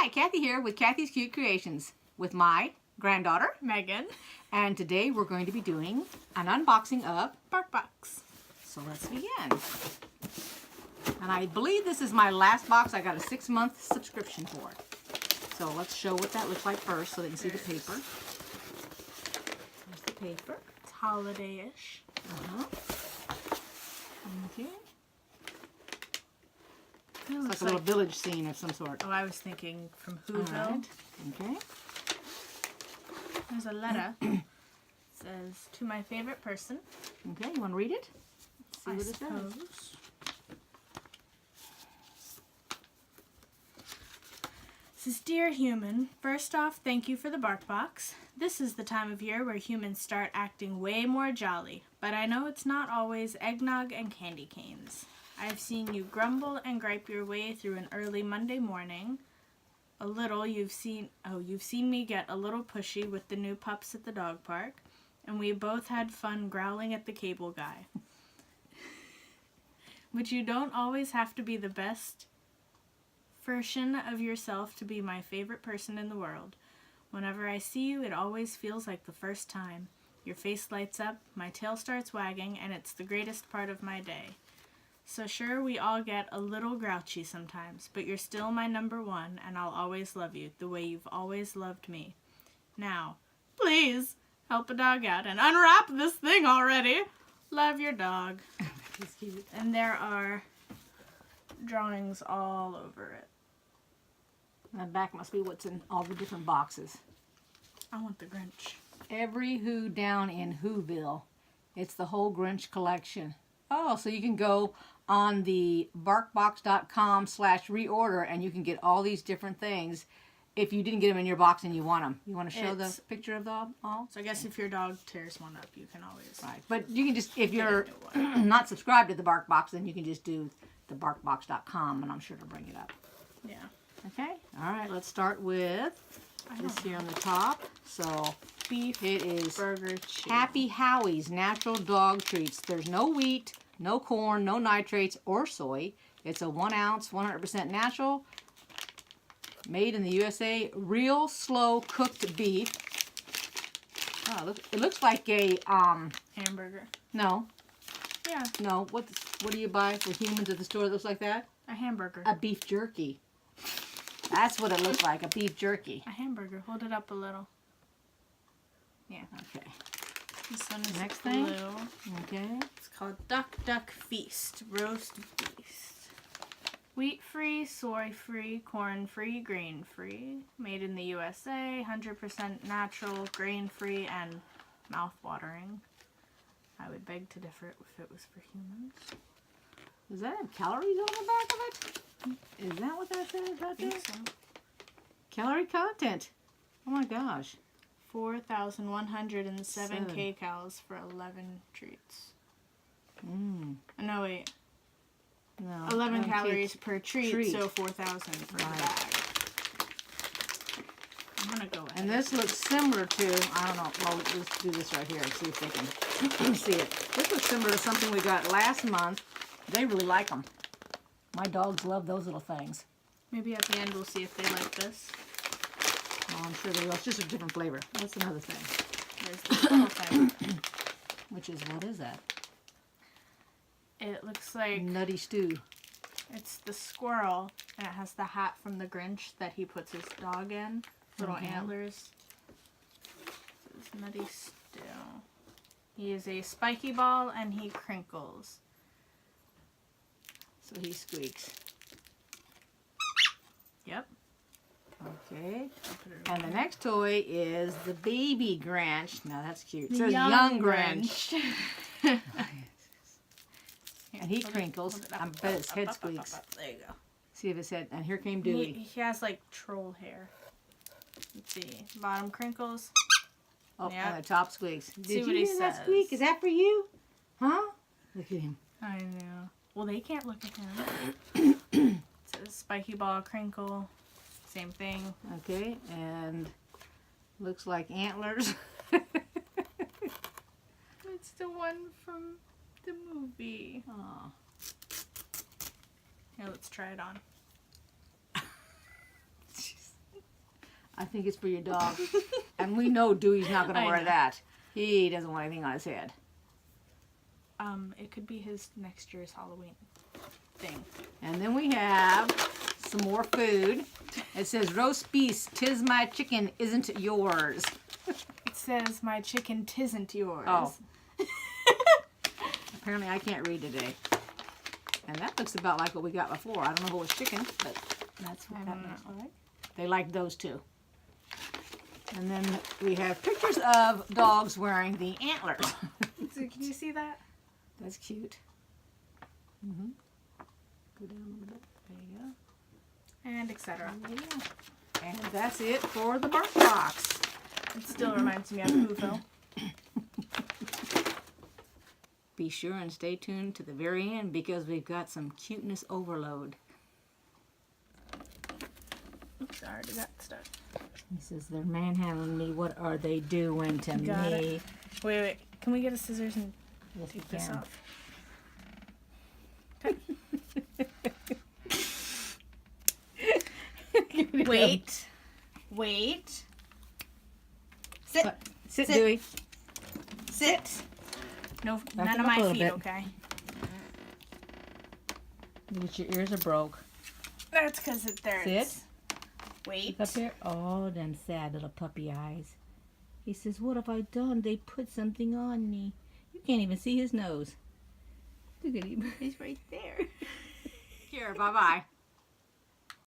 Hi, Kathy here with Kathy's Cute Creations with my granddaughter, Megan. and today we're going to be doing an unboxing of BarkBox. So let's begin. And I believe this is my last box I got a 6-month subscription for. So let's show what that looks like first so they can see the paper. Here's the paper. It's holiday-ish. Okay. It's like a little village scene of some sort. Oh, I was thinking from Whoville. Right. Okay. There's a letter. It says, to my favorite person. Okay, you want to read it? Let's see what it says. It says, Dear human, first off, thank you for the BarkBox. This is the time of year where humans start acting way more jolly, but I know it's not always eggnog and candy canes. I've seen you grumble and gripe your way through an early Monday morning. You've seen me get a little pushy with the new pups at the dog park, and we both had fun growling at the cable guy. But you don't always have to be the best version of yourself to be my favorite person in the world. Whenever I see you, it always feels like the first time. Your face lights up, my tail starts wagging, and it's the greatest part of my day. So sure, we all get a little grouchy sometimes, but you're still my number one, and I'll always love you the way you've always loved me. Now, please help a dog out and unwrap this thing already. Love your dog. That's cute. And there are drawings all over it. And the back must be what's in all the different boxes. I want the Grinch. Every Who down in Whoville. It's the whole Grinch collection. Oh, so you can go on the barkbox.com/reorder and you can get all these different things if you didn't get them in your box and you want them. You want to show the picture of them all? So I guess if your dog tears one up, you can always... Right. But you can just, if you're not subscribed to the BarkBox, then you can just do the barkbox.com and I'm sure to bring it up. Yeah. Okay. All right. Let's start with this here on the top. So Beef it is burger chew. Happy Howies natural dog treats. There's no wheat, no corn, no nitrates or soy. It's a 1 ounce, 100% natural, made in the USA, real slow cooked beef. Oh, look, it looks like a Hamburger. No. Yeah. No. What do you buy for humans at the store that looks like that? A hamburger. A beef jerky. That's what it looks like, a beef jerky. A hamburger. Hold it up a little. Yeah. Okay. This one is Next blue. thing. Okay. It's called Duck Duck Feast. Roast beef. Wheat-free, soy-free, corn-free, grain-free. Made in the USA. 100% natural, grain-free, and mouth-watering. I would beg to differ if it was for humans. Does that have calories on the back of it? Is that what that says right I think there? so. Calorie content. Oh my gosh. 4,107 kcals for 11 treats. No, wait. No. 11 calories per treat, so 4,000 for the Right. bag. I'm gonna go ahead. And this looks similar to, I don't know, well, let's do this right here and see if they can see it. This looks similar to something we got last month. They really like them. My dogs love those little things. Maybe at the end we'll see if they like this. Oh, I'm sure they will. It's just a different flavor. That's another thing. There's this little thing. Which is, what is that? It looks like Nutty stew. it's the squirrel, and it has the hat from the Grinch that he puts his dog in. Little antlers. This is Nutty Stew. He is a spiky ball, and he crinkles. So he squeaks. Yep. Okay. I'll put it And the away. next toy is the baby Grinch. Now that's cute. It The says young Grinch. Here, And he hold it- crinkles. hold it up, I bet his up, head up, up, squeaks. up. There you go. See if his head. And here came Dewey. He has like troll hair. Let's see. Bottom crinkles. Oh, Yeah. and the top squeaks. Did See you what he hear that says. squeak? Is that for you? Huh? Look at him. I know. Well, they can't look at him. It says spiky ball, crinkle. Same thing. Okay, and looks like antlers. It's the one from the movie. Oh. Here, let's try it on. I think it's for your dog. And we know Dewey's not going to I wear know. that. He doesn't want anything on his head. It could be his next year's Halloween thing. And then we have some more food. It says, roast beef, 'tis my chicken, isn't yours. It says, my chicken tisn't yours. Oh. Apparently I can't read today. And that looks about like what we got before. I don't know if it was chicken, but that's what I that don't looks know. like. They like those too. And then we have pictures of dogs wearing the antlers. So can you see that? That's cute. Go down a little bit. There you go. And etc. There you go. And that's it for the bird box. It still reminds me of Whoville. Be sure and stay tuned to the very end because we've got some cuteness overload. Oops, I already got stuff. He says, they're manhandling me. What are they doing to Got me? it. Wait. Can we get a scissors and Yes, we take this can. off? Wait. Sit. Sit, Sit. Dewey. Sit. No, Back none it of up a my little feet, bit. okay? But your ears are broke. That's because it there. Sit. Wait. Look up here. Oh, them sad little puppy eyes. He says, what have I done? They put something on me. You can't even see his nose. Look at him. He's right there. Here, bye-bye.